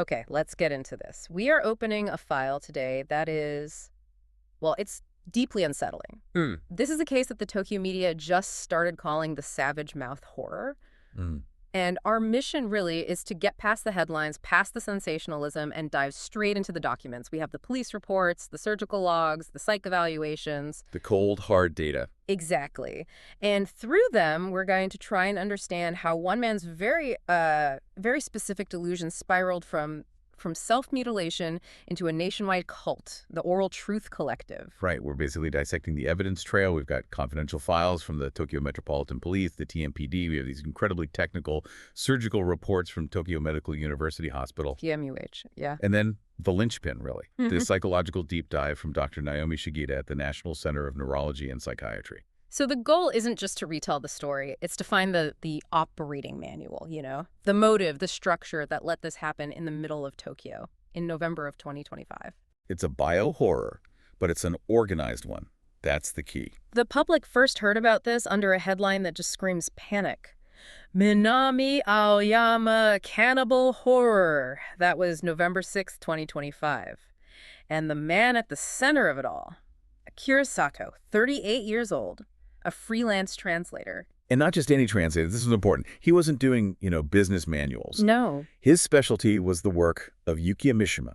Okay, let's get into this. We are opening a file today that is, well, it's deeply unsettling. Hmm. This is a case that the Tokyo media just started calling the Savage Mouth Horror. Mm. And our mission really is to get past the headlines, past the sensationalism, and dive straight into the documents. We have the police reports, the surgical logs, the psych evaluations. The cold, hard data. Exactly. And through them, we're going to try and understand how one man's very specific delusion spiraled from self-mutilation into a nationwide cult, the Oral Truth Collective. Right, we're basically dissecting the evidence trail. We've got confidential files from the Tokyo Metropolitan Police, the TMPD. We have these incredibly technical surgical reports from Tokyo Medical University Hospital. TMUH, yeah. And then the linchpin, really, the psychological deep dive from Dr. Naomi Shigeta at the National Center of Neurology and Psychiatry. So the goal isn't just to retell the story, it's to find the operating manual, the motive, the structure that let this happen in the middle of Tokyo in November of 2025. It's a bio-horror, but it's an organized one. That's the key. The public first heard about this under a headline that just screams panic. Minami Aoyama Cannibal Horror. That was November 6th, 2025. And the man at the center of it all, Akira Sato, 38 years old, a freelance translator. And not just any translator. This is important. He wasn't doing, business manuals. No. His specialty was the work of Yukiya Mishima,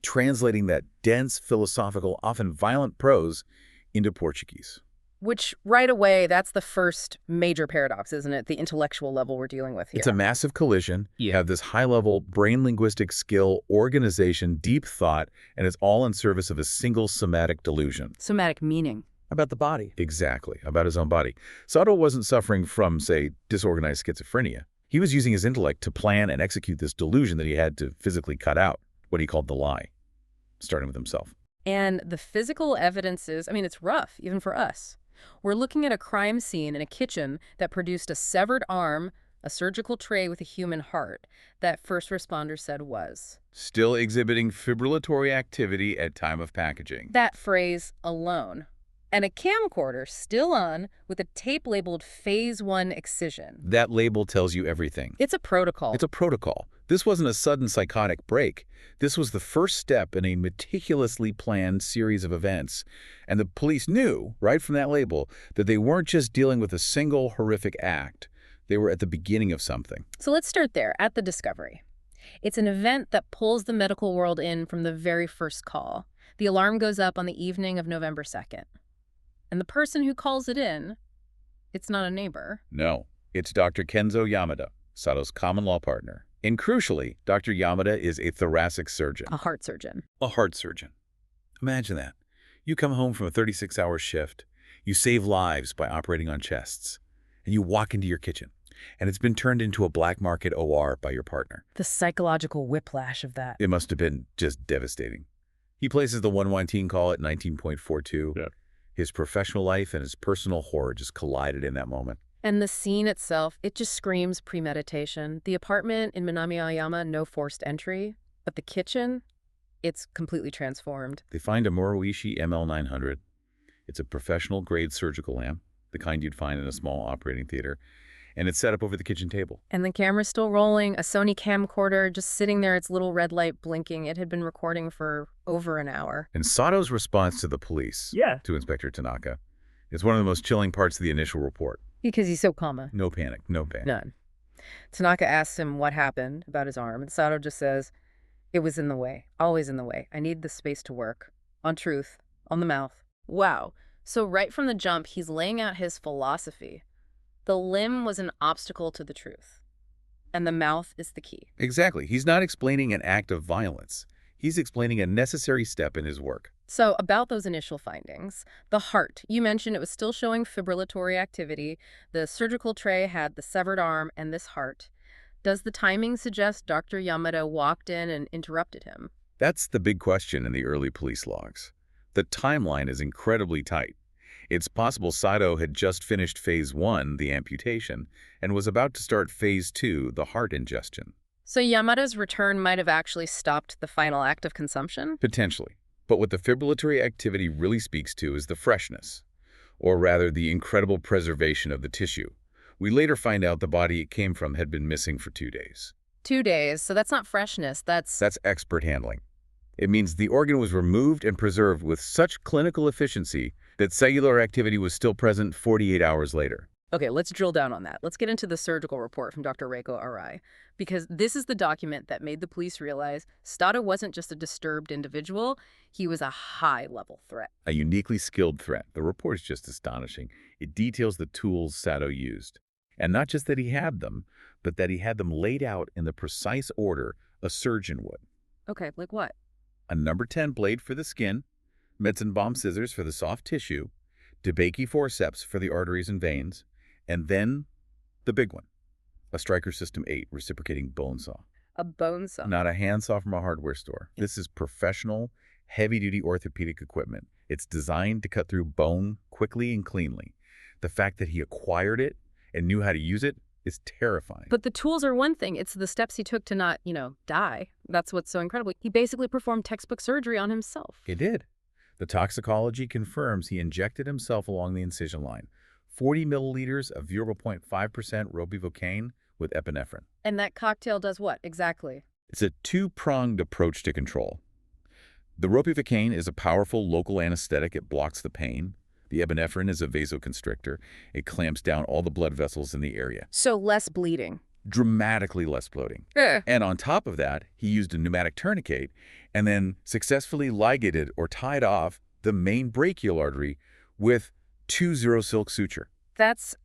translating that dense, philosophical, often violent prose into Portuguese. Which, right away, that's the first major paradox, isn't it? The intellectual level we're dealing with here. It's a massive collision. You have this high-level brain-linguistic skill, organization, deep thought, and it's all in service of a single somatic delusion. Somatic meaning. About the body. Exactly, about his own body. Sato wasn't suffering from, say, disorganized schizophrenia. He was using his intellect to plan and execute this delusion that he had to physically cut out, what he called the lie, starting with himself. And the physical evidence is, it's rough, even for us. We're looking at a crime scene in a kitchen that produced a severed arm, a surgical tray with a human heart, that first responders said was still exhibiting fibrillatory activity at time of packaging. that phrase alone. And a camcorder still on with a tape labeled Phase 1 excision. That label tells you everything. It's a protocol. It's a protocol. This wasn't a sudden psychotic break. This was the first step in a meticulously planned series of events. And the police knew, right from that label, that they weren't just dealing with a single horrific act. They were at the beginning of something. So let's start there, at the discovery. It's an event that pulls the medical world in from the very first call. The alarm goes up on the evening of November 2nd. And the person who calls it in, it's not a neighbor. No, it's Dr. Kenzo Yamada, Sato's common law partner. And crucially, Dr. Yamada is a thoracic surgeon. A heart surgeon. A heart surgeon. Imagine that. You come home from a 36-hour shift, you save lives by operating on chests, and you walk into your kitchen, and it's been turned into a black market OR by your partner. The psychological whiplash of that. It must have been just devastating. He places the 119 call at 19.42. Yeah. His professional life and his personal horror just collided in that moment. And the scene itself, it just screams premeditation. The apartment in Minami Aoyama, no forced entry. But the kitchen, it's completely transformed. They find a Moroishi ML900. It's a professional-grade surgical lamp, the kind you'd find in a small operating theater, and it's set up over the kitchen table. And the camera's still rolling, a Sony camcorder just sitting there, its little red light blinking. It had been recording for over an hour. And Sato's response to the police, to Inspector Tanaka, is one of the most chilling parts of the initial report. Because he's so calm. No panic, no panic. None. Tanaka asks him what happened about his arm, and Sato just says, "It was in the way, always in the way. I need the space to work. On truth, on the mouth." Wow. So right from the jump, he's laying out his philosophy. The limb was an obstacle to the truth, and the mouth is the key. Exactly. He's not explaining an act of violence. He's explaining a necessary step in his work. So about those initial findings, the heart, you mentioned it was still showing fibrillatory activity. The surgical tray had the severed arm and this heart. Does the timing suggest Dr. Yamada walked in and interrupted him? That's the big question in the early police logs. The timeline is incredibly tight. It's possible Sato had just finished Phase 1, the amputation, and was about to start Phase 2, the heart ingestion. So Yamada's return might have actually stopped the final act of consumption? Potentially. But what the fibrillatory activity really speaks to is the freshness, or rather the incredible preservation of the tissue. We later find out the body it came from had been missing for 2 days. 2 days, so that's not freshness, that's... That's expert handling. It means the organ was removed and preserved with such clinical efficiency that cellular activity was still present 48 hours later. Okay, let's drill down on that. Let's get into the surgical report from Dr. Reiko Arai, because this is the document that made the police realize Stato wasn't just a disturbed individual, he was a high-level threat. A uniquely skilled threat. The report is just astonishing. It details the tools Sato used. And not just that he had them, but that he had them laid out in the precise order a surgeon would. Okay, like what? A number 10 blade for the skin, Metzenbaum scissors for the soft tissue, DeBakey forceps for the arteries and veins, and then the big one, a Stryker System 8 reciprocating bone saw. A bone saw. Not a handsaw from a hardware store. This is professional, heavy-duty orthopedic equipment. It's designed to cut through bone quickly and cleanly. The fact that he acquired it and knew how to use it is terrifying. But the tools are one thing. It's the steps he took to not, die. That's what's so incredible. He basically performed textbook surgery on himself. He did. The toxicology confirms he injected himself along the incision line. 40 milliliters of 0.5% ropivacaine with epinephrine. And that cocktail does what, exactly? It's a two-pronged approach to control. The ropivacaine is a powerful local anesthetic. It blocks the pain. The epinephrine is a vasoconstrictor. It clamps down all the blood vessels in the area. So less bleeding. Dramatically less bloating. Eh. And on top of that, he used a pneumatic tourniquet and then successfully ligated or tied off the main brachial artery with 2-0 silk suture. That's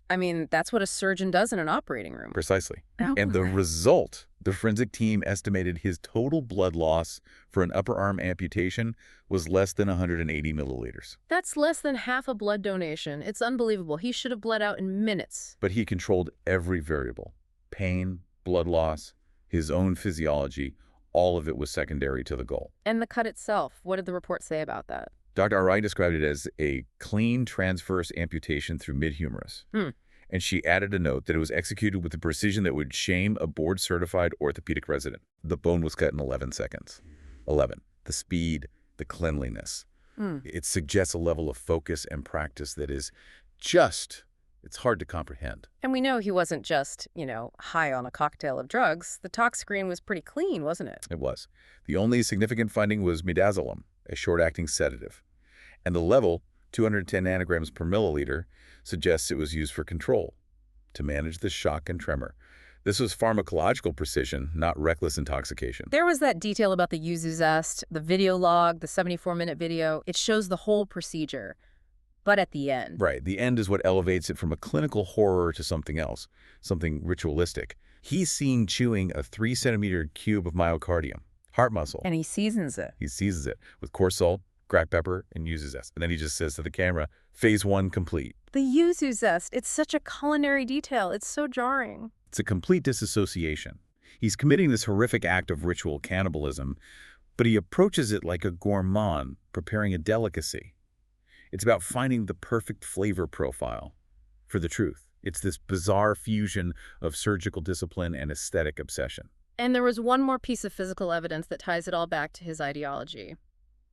what a surgeon does in an operating room. Precisely. Oh. And the result, the forensic team estimated his total blood loss for an upper arm amputation was less than 180 milliliters. That's less than half a blood donation. It's unbelievable. He should have bled out in minutes. But he controlled every variable. Pain, blood loss, his own physiology, all of it was secondary to the goal. And the cut itself, what did the report say about that? Dr. Arai described it as a clean transverse amputation through mid-humerus. And she added a note that it was executed with a precision that would shame a board-certified orthopedic resident. The bone was cut in 11 seconds. 11. The speed, the cleanliness. It suggests a level of focus and practice that is it's hard to comprehend. And we know he wasn't just, high on a cocktail of drugs. The tox screen was pretty clean, wasn't it? It was. The only significant finding was midazolam, a short-acting sedative. And the level, 210 nanograms per milliliter, suggests it was used for control, to manage the shock and tremor. This was pharmacological precision, not reckless intoxication. There was that detail about the yuzu zest, the video log, the 74-minute video. It shows the whole procedure. But at the end. Right. The end is what elevates it from a clinical horror to something else, something ritualistic. He's seen chewing a 3-centimeter cube of myocardium, heart muscle. And he seasons it. He seasons it with coarse salt, cracked pepper, and yuzu zest. And then he just says to the camera, phase 1 complete. The yuzu zest. It's such a culinary detail. It's so jarring. It's a complete disassociation. He's committing this horrific act of ritual cannibalism, but he approaches it like a gourmand preparing a delicacy. It's about finding the perfect flavor profile for the truth. It's this bizarre fusion of surgical discipline and aesthetic obsession. And there was one more piece of physical evidence that ties it all back to his ideology.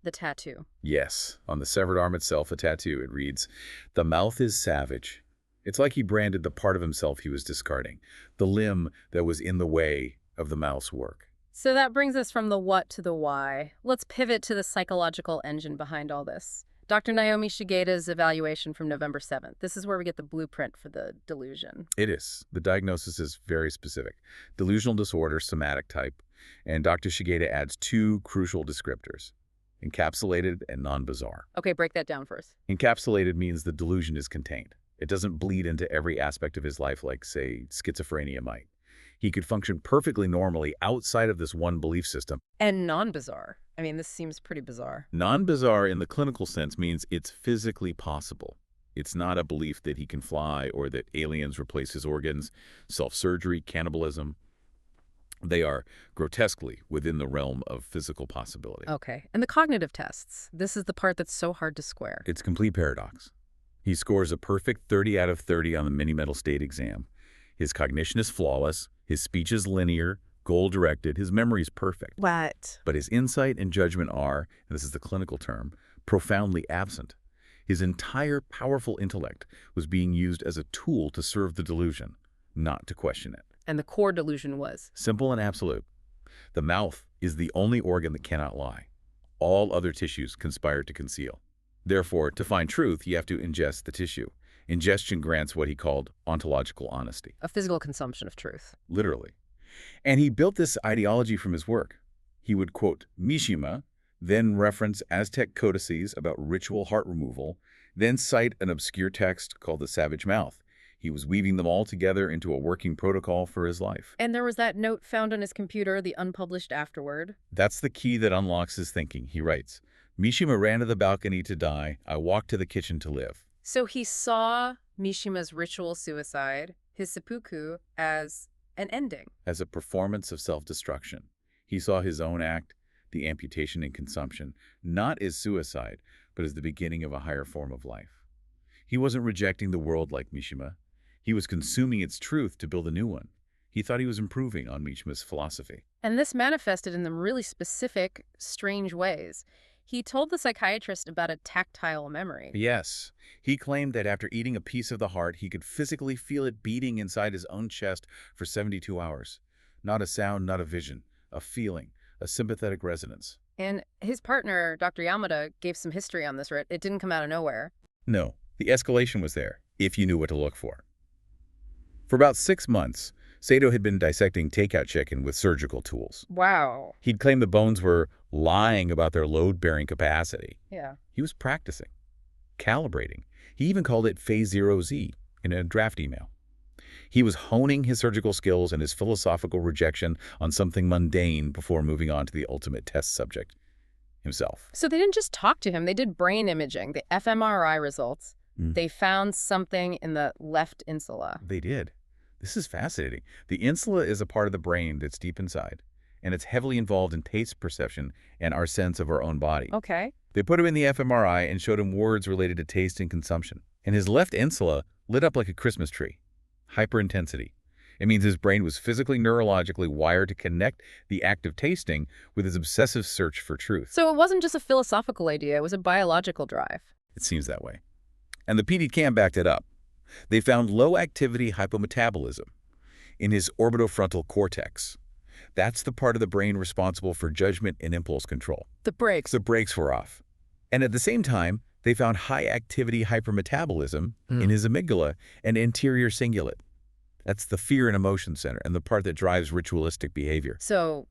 The tattoo. Yes, on the severed arm itself, a tattoo. It reads, "The mouth is savage." It's like he branded the part of himself he was discarding, the limb that was in the way of the mouth's work. So that brings us from the what to the why. Let's pivot to the psychological engine behind all this. Dr. Naomi Shigeda's evaluation from November 7th. This is where we get the blueprint for the delusion. It is. The diagnosis is very specific. Delusional disorder, somatic type. And Dr. Shigeda adds 2 crucial descriptors, encapsulated and non-bizarre. Okay, break that down first. Encapsulated means the delusion is contained. It doesn't bleed into every aspect of his life like, say, schizophrenia might. He could function perfectly normally outside of this one belief system. And non-bizarre. This seems pretty bizarre. Non-bizarre in the clinical sense means it's physically possible. It's not a belief that he can fly or that aliens replace his organs, self-surgery, cannibalism. They are grotesquely within the realm of physical possibility. Okay. And the cognitive tests. This is the part that's so hard to square. It's complete paradox. He scores a perfect 30 out of 30 on the mini-mental state exam. His cognition is flawless. His speech is linear, goal-directed. His memory is perfect. What? But his insight and judgment are, and this is the clinical term, profoundly absent. His entire powerful intellect was being used as a tool to serve the delusion, not to question it. And the core delusion was? Simple and absolute. The mouth is the only organ that cannot lie. All other tissues conspire to conceal. Therefore, to find truth, you have to ingest the tissue. Ingestion grants what he called ontological honesty. A physical consumption of truth. Literally. And he built this ideology from his work. He would quote Mishima, then reference Aztec codices about ritual heart removal, then cite an obscure text called the Savage Mouth. He was weaving them all together into a working protocol for his life. And there was that note found on his computer, the unpublished afterword. That's the key that unlocks his thinking, he writes. Mishima ran to the balcony to die. I walked to the kitchen to live. So he saw Mishima's ritual suicide, his seppuku, as an ending. As a performance of self-destruction. He saw his own act, the amputation and consumption, not as suicide, but as the beginning of a higher form of life. He wasn't rejecting the world like Mishima. He was consuming its truth to build a new one. He thought he was improving on Mishima's philosophy. And this manifested in them really specific, strange ways. He told the psychiatrist about a tactile memory. Yes, he claimed that after eating a piece of the heart, he could physically feel it beating inside his own chest for 72 hours. Not a sound, not a vision, a feeling, a sympathetic resonance. And his partner, Dr. Yamada, gave some history on this, right? It didn't come out of nowhere. No, the escalation was there, if you knew what to look for. For about 6 months, Sato had been dissecting takeout chicken with surgical tools. Wow. He'd claimed the bones were lying about their load-bearing capacity. Yeah. He was practicing, calibrating. He even called it Phase 0Z in a draft email. He was honing his surgical skills and his philosophical rejection on something mundane before moving on to the ultimate test subject, himself. So they didn't just talk to him. They did brain imaging, the fMRI results. They found something in the left insula. They did. This is fascinating. The insula is a part of the brain that's deep inside, and it's heavily involved in taste perception and our sense of our own body. Okay. They put him in the fMRI and showed him words related to taste and consumption. And his left insula lit up like a Christmas tree. Hyperintensity. It means his brain was physically, neurologically wired to connect the act of tasting with his obsessive search for truth. So it wasn't just a philosophical idea, it was a biological drive. It seems that way. And the PD cam backed it up. They found low-activity hypometabolism in his orbitofrontal cortex. That's the part of the brain responsible for judgment and impulse control. The brakes. The brakes were off. And at the same time, they found high-activity hypermetabolism in his amygdala and anterior cingulate. That's the fear and emotion center and the part that drives ritualistic behavior. So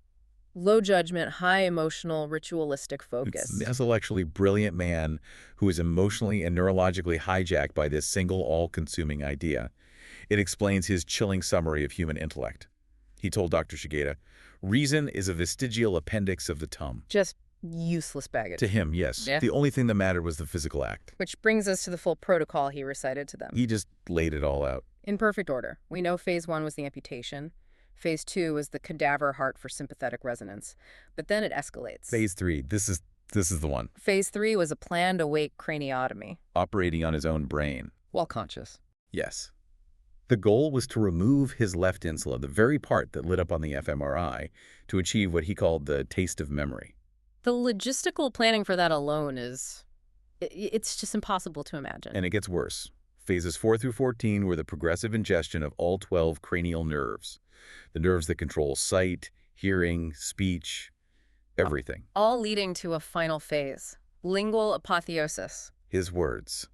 low judgment, high emotional, ritualistic focus. It's an intellectually brilliant man who is emotionally and neurologically hijacked by this single all-consuming idea. It explains his chilling summary of human intellect. He told Dr. Shigeta, reason is a vestigial appendix of the tum. Just useless baggage. To him, yes. Yeah. The only thing that mattered was the physical act. Which brings us to the full protocol he recited to them. He just laid it all out. In perfect order. We know phase 1 was the amputation. Phase 2 was the cadaver heart for sympathetic resonance. But then it escalates. Phase 3, this is the one. Phase 3 was a planned awake craniotomy. Operating on his own brain. While conscious. Yes. The goal was to remove his left insula, the very part that lit up on the fMRI, to achieve what he called the taste of memory. The logistical planning for that alone is... it's just impossible to imagine. And it gets worse. Phases 4 through 14 were the progressive ingestion of all 12 cranial nerves. The nerves that control sight, hearing, speech, everything. All leading to a final phase. Lingual apotheosis. His words.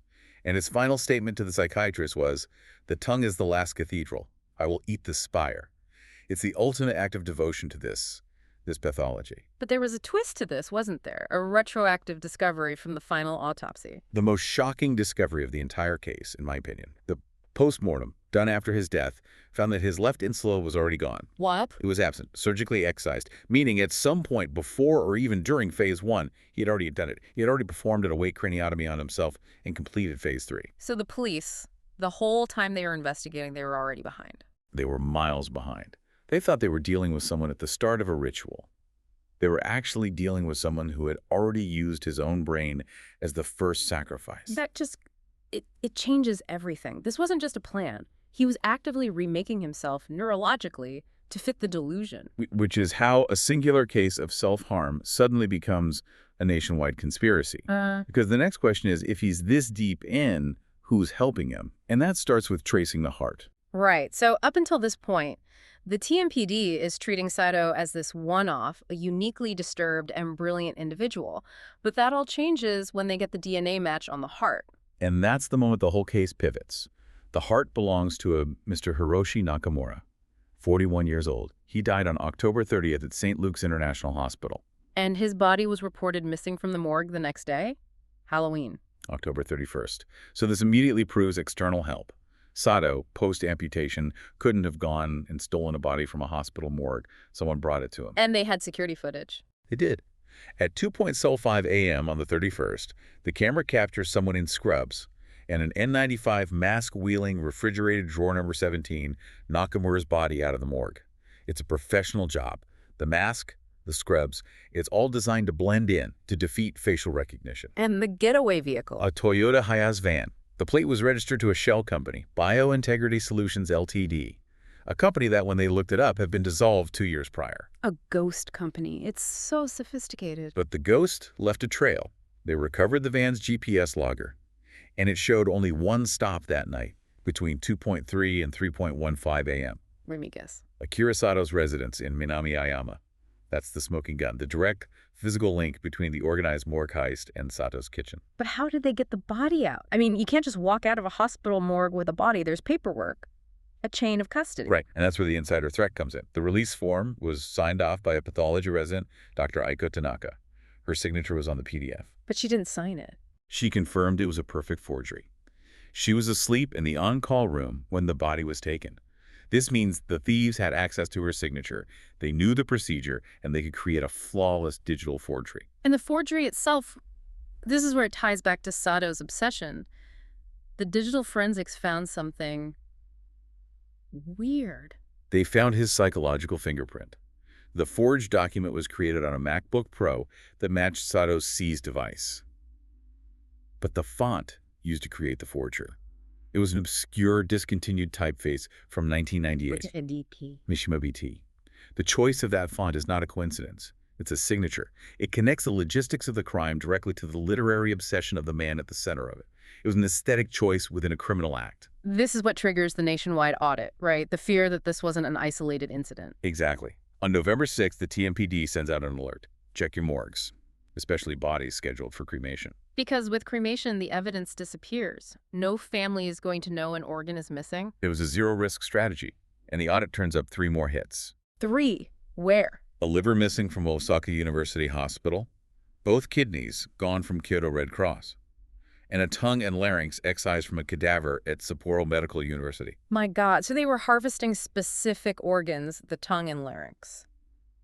And his final statement to the psychiatrist was, the tongue is the last cathedral. I will eat the spire. It's the ultimate act of devotion to this pathology. But there was a twist to this, wasn't there? A retroactive discovery from the final autopsy. The most shocking discovery of the entire case, in my opinion. The postmortem, done after his death, found that his left insula was already gone. What? It was absent, surgically excised, meaning at some point before or even during phase 1, he had already done it. He had already performed an awake craniotomy on himself and completed phase 3. So the police, the whole time they were investigating, they were already behind. They were miles behind. They thought they were dealing with someone at the start of a ritual. They were actually dealing with someone who had already used his own brain as the first sacrifice. That just, it changes everything. This wasn't just a plan. He was actively remaking himself neurologically to fit the delusion. Which is how a singular case of self-harm suddenly becomes a nationwide conspiracy. Because the next question is, if he's this deep in, who's helping him? And that starts with tracing the heart. Right. So up until this point, the TMPD is treating Saito as this one-off, a uniquely disturbed and brilliant individual. But that all changes when they get the DNA match on the heart. And that's the moment the whole case pivots. The heart belongs to a Mr. Hiroshi Nakamura, 41 years old. He died on October 30th at St. Luke's International Hospital, And his body was reported missing from the morgue the next day? Halloween. October 31st. So this immediately proves external help. Sato, post-amputation, couldn't have gone and stolen a body from a hospital morgue. Someone brought it to him. And they had security footage. They did. At 2:05 a.m. on the 31st, the camera captures someone in scrubs and an N95 mask-wheeling refrigerated drawer number 17 Nakamura's body out of the morgue. It's a professional job. The mask, the scrubs, it's all designed to blend in, to defeat facial recognition. And the getaway vehicle. A Toyota Hiace van. The plate was registered to a shell company, Biointegrity Solutions Ltd., a company that, when they looked it up, had been dissolved 2 years prior. A ghost company. It's so sophisticated. But the ghost left a trail. They recovered the van's GPS logger, and it showed only one stop that night, between 2:3 and 3:15 a.m. Let me guess. Akira Sato's residence in Minami Ayama. That's the smoking gun, the direct physical link between the organized morgue heist and Sato's kitchen. But how did they get the body out? I mean, you can't just walk out of a hospital morgue with a body. There's paperwork. A chain of custody. Right, and that's where the insider threat comes in. The release form was signed off by a pathology resident, Dr. Aiko Tanaka. Her signature was on the PDF. But she didn't sign it. She confirmed it was a perfect forgery. She was asleep in the on-call room when the body was taken. This means the thieves had access to her signature. They knew the procedure, and they could create a flawless digital forgery. And the forgery itself, this is where it ties back to Sato's obsession. The digital forensics found something weird. They found his psychological fingerprint. The forged document was created on a MacBook Pro that matched Sato's seized device. But the font used to create the forger, it was an obscure, discontinued typeface from 1998. NDP. Mishima BT. The choice of that font is not a coincidence. It's a signature. It connects the logistics of the crime directly to the literary obsession of the man at the center of it. It was an aesthetic choice within a criminal act. This is what triggers the nationwide audit, right? The fear that this wasn't an isolated incident. Exactly. On November 6th, the TMPD sends out an alert. Check your morgues, especially bodies scheduled for cremation. Because with cremation, the evidence disappears. No family is going to know an organ is missing. It was a zero-risk strategy, and the audit turns up 3 more hits. 3. Where? A liver missing from Osaka University Hospital, both kidneys gone from Kyoto Red Cross, and a tongue and larynx excised from a cadaver at Sapporo Medical University. My God. So they were harvesting specific organs, the tongue and larynx.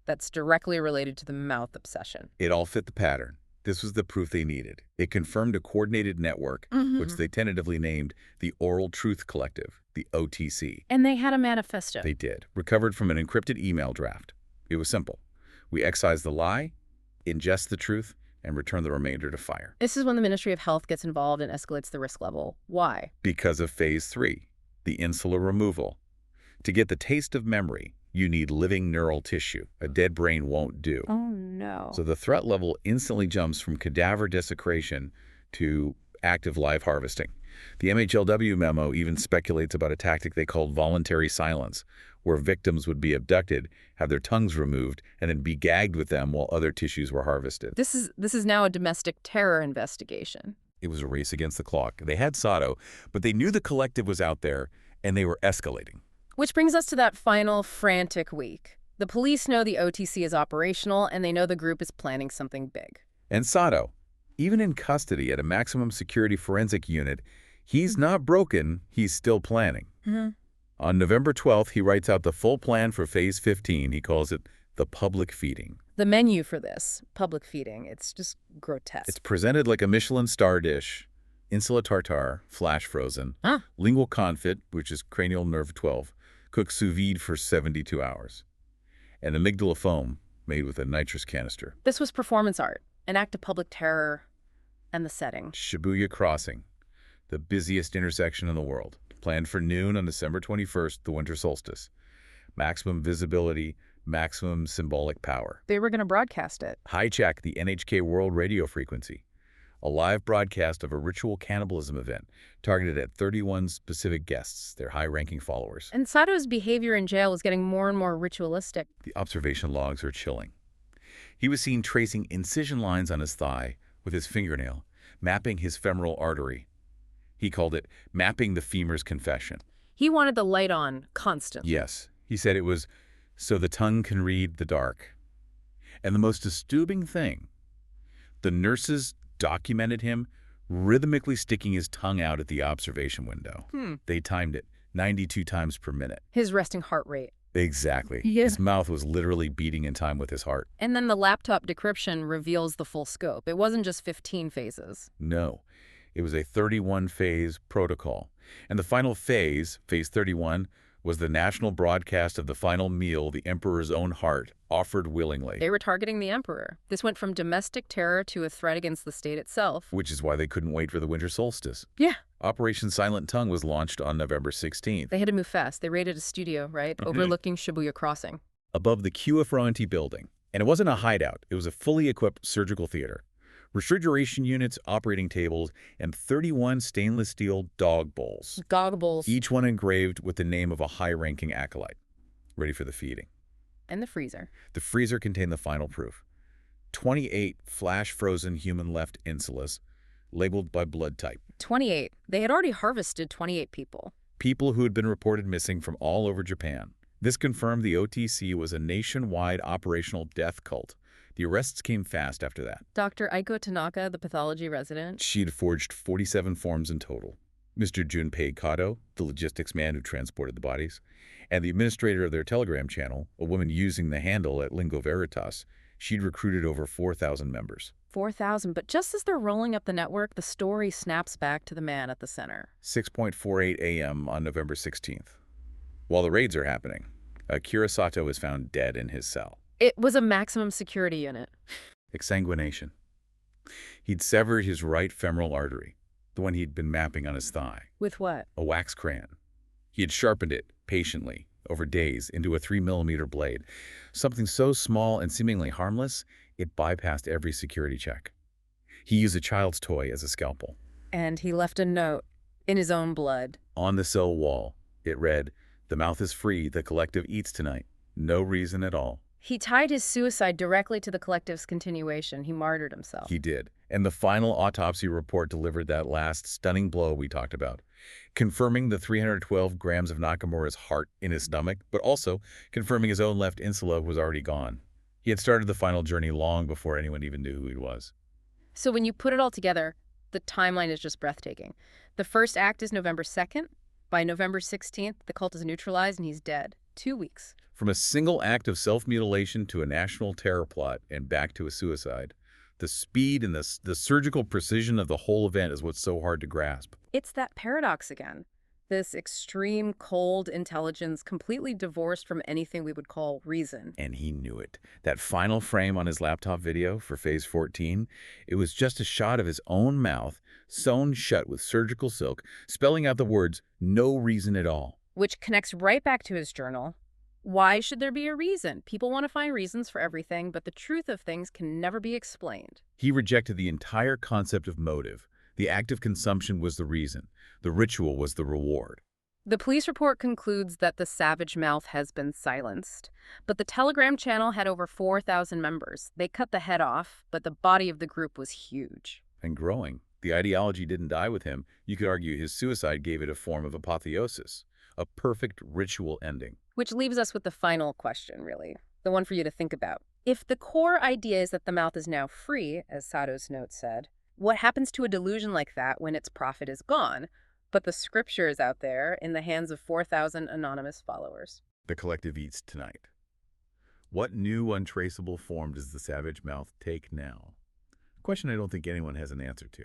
That's directly related to the mouth obsession. It all fit the pattern. This was the proof they needed. It confirmed a coordinated network, which they tentatively named the Oral Truth Collective, the OTC. And they had a manifesto. They did, recovered from an encrypted email draft. It was simple. We excise the lie, ingest the truth, and return the remainder to fire. This is when the Ministry of Health gets involved and escalates the risk level. Why? Because of Phase 3, the insular removal. To get the taste of memory, you need living neural tissue. A dead brain won't do. Oh, no. So the threat level instantly jumps from cadaver desecration to active live harvesting. The MHLW memo even speculates about a tactic they called voluntary silence, where victims would be abducted, have their tongues removed, and then be gagged with them while other tissues were harvested. This is now a domestic terror investigation. It was a race against the clock. They had Sato, but they knew the collective was out there, and they were escalating. Which brings us to that final frantic week. The police know the OTC is operational, and they know the group is planning something big. And Sato, even in custody at a maximum security forensic unit, he's not broken, he's still planning. On November 12th, he writes out the full plan for Phase 15. He calls it the public feeding. The menu for this, public feeding, it's just grotesque. It's presented like a Michelin star dish. Insula tartare, flash frozen. Lingual confit, which is cranial nerve 12, cooked sous vide for 72 hours. And amygdala foam, made with a nitrous canister. This was performance art, an act of public terror, and the setting. Shibuya Crossing, the busiest intersection in the world. Planned for noon on December 21st, the winter solstice. Maximum visibility, maximum symbolic power. They were going to broadcast it. Hijack the NHK World Radio frequency. a live broadcast of a ritual cannibalism event targeted at 31 specific guests, their high-ranking followers. And Sato's behavior in jail was getting more and more ritualistic. The observation logs are chilling. He was seen tracing incision lines on his thigh with his fingernail, mapping his femoral artery. He called it mapping the femur's confession. He wanted the light on constantly. Yes, he said it was so the tongue can read the dark. And the most disturbing thing, the nurses documented him rhythmically sticking his tongue out at the observation window. They timed it 92 times per minute. His resting heart rate. Exactly. Yeah. His mouth was literally beating in time with his heart. And then the laptop decryption reveals the full scope. It wasn't just 15 phases. No, it was a 31-phase protocol. And the final phase, phase 31, was the national broadcast of the final meal the emperor's own heart offered willingly. They were targeting the emperor. This went from domestic terror to a threat against the state itself. Which is why they couldn't wait for the winter solstice. Yeah. Operation Silent Tongue was launched on November 16th. They had to move fast. They raided a studio, right? Overlooking Shibuya Crossing. Above the QF building. And it wasn't a hideout. It was a fully equipped surgical theater. Refrigeration units, operating tables, and 31 stainless steel dog bowls. Goggles. Each one engraved with the name of a high-ranking acolyte, ready for the feeding. And the freezer. The freezer contained the final proof. 28 flash-frozen human left insulas, labeled by blood type. 28. They had already harvested 28 people. People who had been reported missing from all over Japan. This confirmed the OTC was a nationwide operational death cult. The arrests came fast after that. Dr. Aiko Tanaka, the pathology resident. She'd forged 47 forms in total. Mr. Junpei Kato, the logistics man who transported the bodies, and the administrator of their Telegram channel, a woman using the handle at Lingo Veritas, she'd recruited over 4,000 members. 4,000, but just as they're rolling up the network, the story snaps back to the man at the center. 6:48 a.m. on November 16th. While the raids are happening, Akira Sato is found dead in his cell. It was a maximum security unit. Exsanguination. He'd severed his right femoral artery, the one he'd been mapping on his thigh. With what? A wax crayon. He had sharpened it, patiently, over days, into a 3mm blade. Something so small and seemingly harmless, it bypassed every security check. He used a child's toy as a scalpel. And he left a note in his own blood. On the cell wall, it read, "The mouth is free, the collective eats tonight. No reason at all." He tied his suicide directly to the collective's continuation. He martyred himself. He did. And the final autopsy report delivered that last stunning blow we talked about, confirming the 312 grams of Nakamura's heart in his stomach, but also confirming his own left insula was already gone. He had started the final journey long before anyone even knew who he was. So when you put it all together, the timeline is just breathtaking. The first act is November 2nd. By November 16th, the cult is neutralized and he's dead. 2 weeks. From a single act of self-mutilation to a national terror plot and back to a suicide, the speed and the surgical precision of the whole event is what's so hard to grasp. It's that paradox again. This extreme, cold intelligence completely divorced from anything we would call reason. And he knew it. That final frame on his laptop video for Phase 14, it was just a shot of his own mouth, sewn shut with surgical silk, spelling out the words, "No reason at all." Which connects right back to his journal. Why should there be a reason? People want to find reasons for everything, but the truth of things can never be explained. He rejected the entire concept of motive. The act of consumption was the reason. The ritual was the reward. The police report concludes that the savage mouth has been silenced. But the Telegram channel had over 4,000 members. They cut the head off, but the body of the group was huge. And growing. The ideology didn't die with him. You could argue his suicide gave it a form of apotheosis. A perfect ritual ending. Which leaves us with the final question, really. The one for you to think about. If the core idea is that the mouth is now free, as Sato's note said, what happens to a delusion like that when its profit is gone, but the scripture is out there in the hands of 4,000 anonymous followers? The collective eats tonight. What new untraceable form does the savage mouth take now? A question I don't think anyone has an answer to.